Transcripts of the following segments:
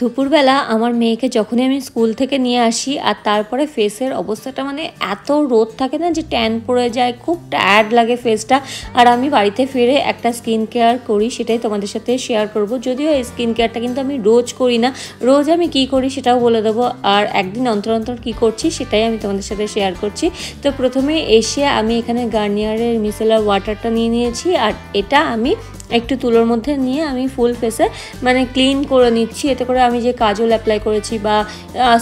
দুপুরবেলা আমার মেয়েকে যখনই আমি স্কুল থেকে নিয়ে আসি আর তারপরে ফেসের অবস্থাটা মানে এত রোদ থাকে না যে ট্যান পড়ে যায়, খুব টায়ার্ড লাগে ফেসটা। আর আমি বাড়িতে ফিরে একটা স্কিন কেয়ার করি, সেটাই তোমাদের সাথে শেয়ার করব। যদিও এই স্কিন কেয়ারটা কিন্তু আমি রোজ করি না, রোজ আমি কি করি সেটাও বলে দেবো, আর একদিন অন্তর অন্তর কী করছি সেটাই আমি তোমাদের সাথে শেয়ার করছি। তো প্রথমে এসে আমি এখানে গার্নিয়ারের মিসেলার ওয়াটারটা নিয়ে নিয়েছি, আর এটা আমি একটু তুলোর মধ্যে নিয়ে আমি ফুল ফেসে মানে ক্লিন করে নিচ্ছি। এতে করে আমি যে কাজল অ্যাপ্লাই করেছি বা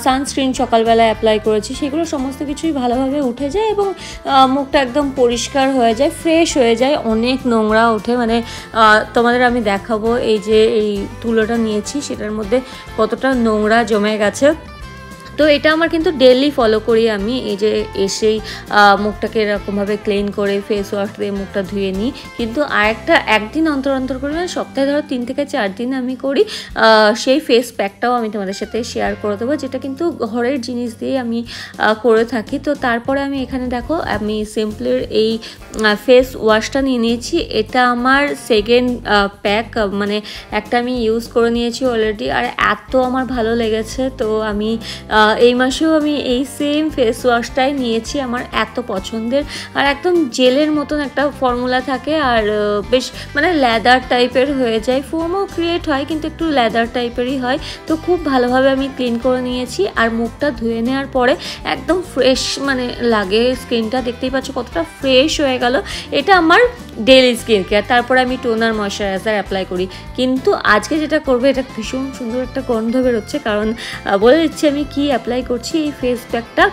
সানস্ক্রিন সকালবেলা অ্যাপ্লাই করেছি সেগুলো সমস্ত কিছুই ভালোভাবে উঠে যায় এবং মুখটা একদম পরিষ্কার হয়ে যায়, ফ্রেশ হয়ে যায়। অনেক নোংরা ওঠে, মানে তোমাদের আমি দেখাবো এই যে এই তুলোটা নিয়েছি সেটার মধ্যে কতটা নোংরা জমে গেছে। তো এটা আমার কিন্তু ডেইলি ফলো করি আমি, এই যে এসেই মুখটাকে এরকমভাবে ক্লিন করে ফেস ওয়াশ দিয়ে মুখটা ধুয়ে নিই। কিন্তু আরেকটা একদিন অন্তর অন্তর করে, মানে সপ্তাহে ধরো 3 থেকে 4 দিন আমি করি সেই ফেস প্যাকটাও আমি তোমাদের সাথে শেয়ার করে দেবো, যেটা কিন্তু ঘরের জিনিস দিয়ে আমি করে থাকি। তো তারপরে আমি এখানে দেখো আমি সিম্পলির এই ফেস ওয়াশটা নিয়ে নিয়েছি। এটা আমার সেকেন্ড প্যাক, মানে একটা আমি ইউজ করে নিয়েছি অলরেডি, আর এত আমার ভালো লেগেছে। তো আমি এই মাসেও আমি এই সেম ফেস ওয়াশটাই নিয়েছি, আমার এত পছন্দের। আর একদম জেলের মতন একটা ফর্মুলা থাকে, আর বেশ মানে লেদার টাইপের হয়ে যায়, ফোমও ক্রিয়েট হয় কিন্তু একটু লেদার টাইপেরই হয়। তো খুব ভালোভাবে আমি ক্লিন করে নিয়েছি, আর মুখটা ধুয়ে নেওয়ার পরে একদম ফ্রেশ মানে লাগে, স্কিনটা দেখতেই পাচ্ছ কতটা ফ্রেশ হয়ে গেল। এটা আমার ডেইলি স্কিন কেয়ার। তারপরে আমি টোনার ময়শ্চারাইজার অ্যাপ্লাই করি, কিন্তু আজকে যেটা করবো এটা ভীষণ সুন্দর একটা গন্ধ বেরোচ্ছে, কারণ বলে দিচ্ছি আমি কি অ্যাপ্লাই করছি। এই ফেস প্যাকটা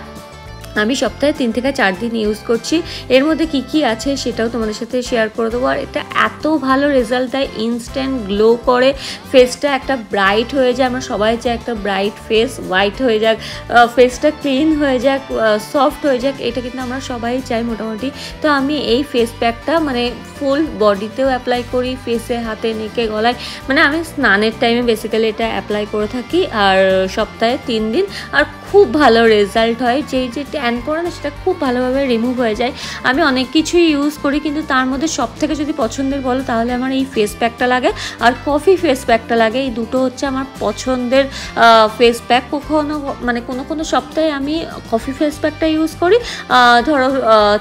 আমি সপ্তাহে 3 থেকে 4 দিন ইউজ করছি। এর মধ্যে কি কি আছে সেটাও তোমাদের সাথে শেয়ার করে দেবো। আর এটা এত ভালো রেজাল্ট দেয়, ইনস্ট্যান্ট গ্লো করে, ফেসটা একটা ব্রাইট হয়ে যায়। আমরা সবাই চাই একটা ব্রাইট ফেস, হোয়াইট হয়ে যাক, ফেসটা ক্লিন হয়ে যাক, সফট হয়ে যাক, এটা কিন্তু আমরা সবাই চাই মোটামুটি। তো আমি এই ফেস প্যাকটা মানে ফুল বডিতেও অ্যাপ্লাই করি, ফেসে, হাতে, নেকে, গলায়, মানে আমি স্নানের টাইমে বেসিক্যালি এটা অ্যাপ্লাই করে থাকি, আর সপ্তাহে 3 দিন। আর খুব ভালো রেজাল্ট হয়, যেই যে ট্যান পড়ে না সেটা খুব ভালোভাবে রিমুভ হয়ে যায়। আমি অনেক কিছুই ইউজ করি, কিন্তু তার মধ্যে সব থেকে যদি পছন্দের বলো তাহলে আমার এই ফেস প্যাকটা লাগে, আর কফি ফেস প্যাকটা লাগে। এই দুটো হচ্ছে আমার পছন্দের ফেস প্যাক। কোনো সপ্তাহে আমি কফি ফেস প্যাকটা ইউজ করি, ধরো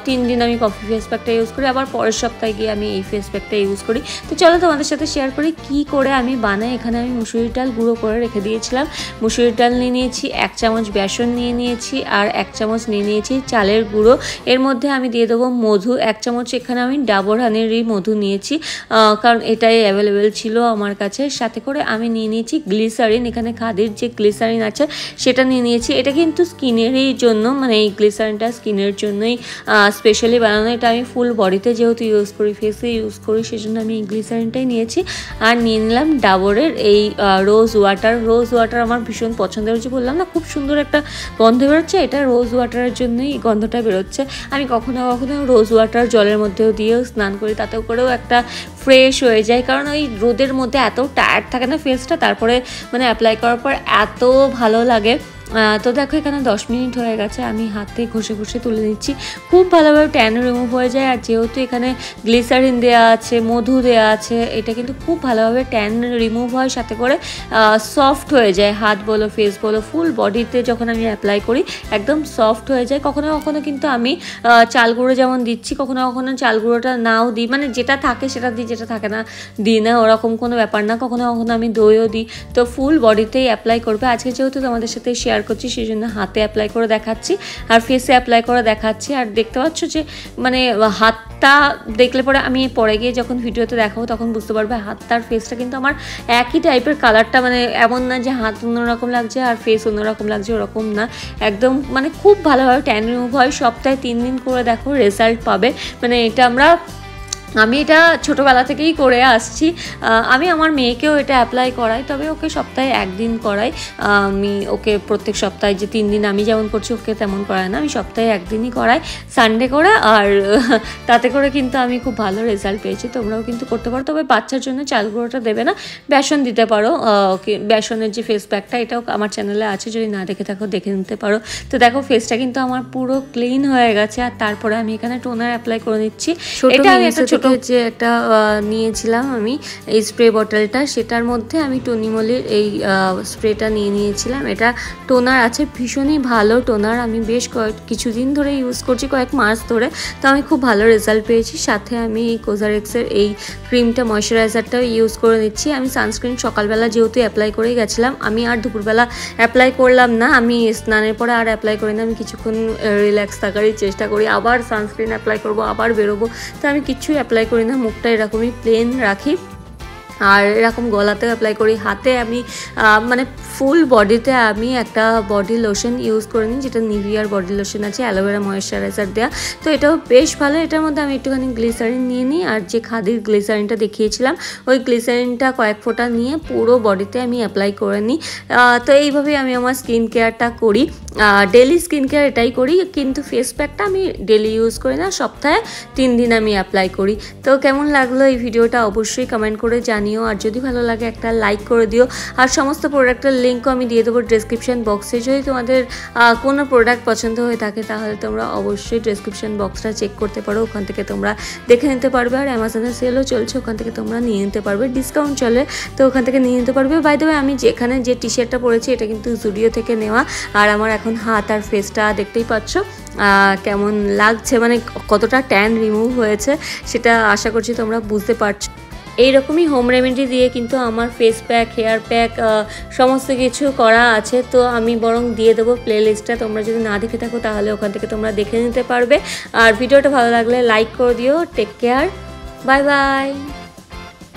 3 দিন আমি কফি ফেস প্যাকটা ইউজ করি, আবার পরের সপ্তাহে গিয়ে আমি এই ফেস প্যাকটা ইউজ করি। তো চলো তোমাদের সাথে শেয়ার করি কি করে আমি বানাই। এখানে আমি মুসুরির ডাল গুঁড়ো করে রেখে দিয়েছিলাম, মুসুরির ডাল নিয়ে নিয়েছি, 1 চামচ বেসন নিয়ে নিয়েছি, আর 1 চামচ নিয়ে নিয়েছি চালের গুঁড়ো। এর মধ্যে আমি দিয়ে দেবো মধু 1 চামচ। এখানে আমি ডাবর হানিরই মধু নিয়েছি, কারণ এটাই অ্যাভেলেবেল ছিল আমার কাছে। সাথে করে আমি নিয়ে নিয়েছি গ্লিসারিন, এখানে খাদির যে গ্লিসারিন আছে সেটা নিয়ে নিয়েছি। এটা কিন্তু স্কিনেরই জন্য, মানে এই গ্লিসারিনটা স্কিনের জন্যই স্পেশালি বানানো। এটা আমি ফুল বডিতে যেহেতু ইউজ করি, ফেসে ইউজ করি, সেজন্য আমি এই গ্লিসারিনটাই নিয়েছি। আর নিয়ে নিলাম ডাবরের এই রোজ ওয়াটার। রোজ ওয়াটার আমার ভীষণ পছন্দের হচ্ছে, বললাম না খুব সুন্দর একটা গন্ধ বেরোচ্ছে, এটা রোজ ওয়াটারের জন্যই গন্ধটা বেরোচ্ছে। আমি কখনো কখনো রোজ ওয়াটার জলের মধ্যেও দিয়েও স্নান করি, তাতেও করেও একটা ফ্রেশ হয়ে যায়, কারণ ওই রোদের মধ্যে এত টায়ার্ড থাকে না ফেসটা, তারপরে মানে অ্যাপ্লাই করার পর এত ভালো লাগে। তো দেখো এখানে 10 মিনিট হয়ে গেছে, আমি হাতে ঘষে ঘষে তুলে নিচ্ছি, খুব ভালোভাবে ট্যান রিমুভ হয়ে যায়। আর যেহেতু এখানে গ্লিসারিন দেওয়া আছে, মধু দেওয়া আছে, এটা কিন্তু খুব ভালোভাবে ট্যান রিমুভ হয়, সাথে করে সফট হয়ে যায়, হাত বলো, ফেস বলো, ফুল বডিতে যখন আমি অ্যাপ্লাই করি একদম সফট হয়ে যায়। কখনো কখনো কিন্তু আমি চাল গুঁড়ো যেমন দিচ্ছি, কখনো কখনো চাল গুঁড়োটা নাও দিই, মানে যেটা থাকে সেটা দিই, যেটা থাকে না দিই না, ওরকম কোনো ব্যাপার না। কখনো কখনো আমি দইও দিই। তো ফুল বডিতেই অ্যাপ্লাই করবে। আজকে যেহেতু তোমাদের সাথে শেয়ার করছি সেই জন্য হাতে অ্যাপ্লাই করে দেখাচ্ছি, আর ফেসে অ্যাপ্লাই করে দেখাচ্ছি। আর দেখতে পাচ্ছ যে মানে হাতটা দেখলে পরে, আমি পরে গিয়ে যখন ভিডিওতে দেখাবো তখন বুঝতে পারবে হাতটার ফেসটা কিন্তু আমার একই টাইপের কালারটা, মানে এমন না যে হাত অন্যরকম লাগছে আর ফেস অন্যরকম লাগছে, ওরকম না, একদম মানে খুব ভালোভাবে ট্যান রিমুভ হয়। সপ্তাহে 3 দিন করে দেখো রেজাল্ট পাবে। মানে এটা আমি এটা ছোটোবেলা থেকেই করে আসছি। আমি আমার মেয়েকেও এটা অ্যাপ্লাই করাই, তবে ওকে সপ্তাহে 1 দিন করাই। আমি ওকে প্রত্যেক সপ্তাহে যে 3 দিন আমি যেমন করছি ওকে তেমন করাই না, আমি সপ্তাহে 1 দিনই করাই, সানডে করে। আর তাতে করে কিন্তু আমি খুব ভালো রেজাল্ট পেয়েছি। তোমরাও কিন্তু করতে পারো, তবে বাচ্চার জন্য চাল গুঁড়োটা দেবে না, বেসন দিতে পারো। বেসনের যে ফেস প্যাকটা এটাও আমার চ্যানেলে আছে, যদি না দেখে থাকো দেখে নিতে পারো। তো দেখো ফেসটা কিন্তু আমার পুরো ক্লিন হয়ে গেছে। আর তারপরে আমি এখানে টোনার অ্যাপ্লাই করে নিচ্ছি। এটা আমি একটা ছোট ছোটো যে একটা নিয়েছিলাম আমি এই স্প্রে বটলটা, সেটার মধ্যে আমি টনিমলির এই স্প্রেটা নিয়েছিলাম। এটা টোনার আছে, ভীষণই ভালো টোনার। আমি বেশ কিছুদিন ধরে ইউজ করছি, কয়েক মাস ধরে, তো আমি খুব ভালো রেজাল্ট পেয়েছি। সাথে আমি এই কোজারেক্সের এই ক্রিমটা ময়শ্চারাইজারটাও ইউজ করে নিচ্ছি। আমি সানস্ক্রিন সকালবেলা যেহেতু অ্যাপ্লাই করেই গেছিলাম, আমি আর দুপুরবেলা অ্যাপ্লাই করলাম না। আমি স্নানের পরে আর অ্যাপ্লাই করি না, আমি কিছুক্ষণ রিল্যাক্স থাকারই চেষ্টা করি, আবার সানস্ক্রিন অ্যাপ্লাই করব, আবার বেরোবো। তো আমি কিছুই অ্যাপ্লাই করি না, মুখটা এরকমই প্লেন রাখি আর এরকম গলাতেও অ্যাপ্লাই করি। হাতে আমি মানে ফুল বডিতে আমি একটা বডি লোশন ইউজ করে নিই, যেটা নিভিয়ার বডি লোশন আছে অ্যালোভেরা ময়েশ্চারাইজার দেওয়া। তো এটাও বেশ ভালো। এটার মধ্যে আমি একটুখানি গ্লিসারিন নিয়ে নিই, আর যে খাদির গ্লিসারিনটা দেখিয়েছিলাম ওই গ্লিসারিনটা কয়েক ফোঁটা নিয়ে পুরো বডিতে আমি অ্যাপ্লাই করে নিই। তো এইভাবেই আমি আমার স্কিন কেয়ারটা করি। ডেলি স্কিন কেয়ার এটাই করি, কিন্তু ফেস প্যাকটা আমি ডেলি ইউজ করি না, সপ্তাহে 3 দিন আমি অ্যাপ্লাই করি। তো কেমন লাগলো এই ভিডিওটা অবশ্যই কমেন্ট করে জানিও, আর যদি ভালো লাগে একটা লাইক করে দিও। আর সমস্ত প্রোডাক্টের লিঙ্কও আমি দিয়ে দেবো ডেসক্রিপশন বক্সে। যদি তোমাদের কোনো প্রোডাক্ট পছন্দ হয়ে থাকে তাহলে তোমরা অবশ্যই ডেসক্রিপশন বক্সটা চেক করতে পারো, ওখান থেকে তোমরা দেখে নিতে পারবে। আর অ্যামাজনে সেলও চলছে, ওখান থেকে তোমরা নিয়ে নিতে পারবে, ডিসকাউন্ট চলে, তো ওখান থেকে নিয়ে নিতে পারবে। বাই দ্য ওয়ে, আমি যেখানে যে টি শার্টটা পরেছি এটা কিন্তু জুডিও থেকে নেওয়া। আর আমার এখন হাত আর ফেসটা দেখতেই পাচ্ছ কেমন লাগছে, মানে কতটা ট্যান রিমুভ হয়েছে সেটা আশা করছি তোমরা বুঝতে পারছো। এইরকমই হোম রেমেডি দিয়ে কিন্তু আমার ফেস প্যাক, হেয়ার প্যাক সমস্ত কিছু করা আছে। তো আমি বরং দিয়ে দেবো প্লে লিস্টটা, তোমরা যদি না দেখে থাকো তাহলে ওখান থেকে তোমরা দেখে নিতে পারবে। আর ভিডিওটা ভালো লাগলে লাইক করে দিও। Take care, bye by.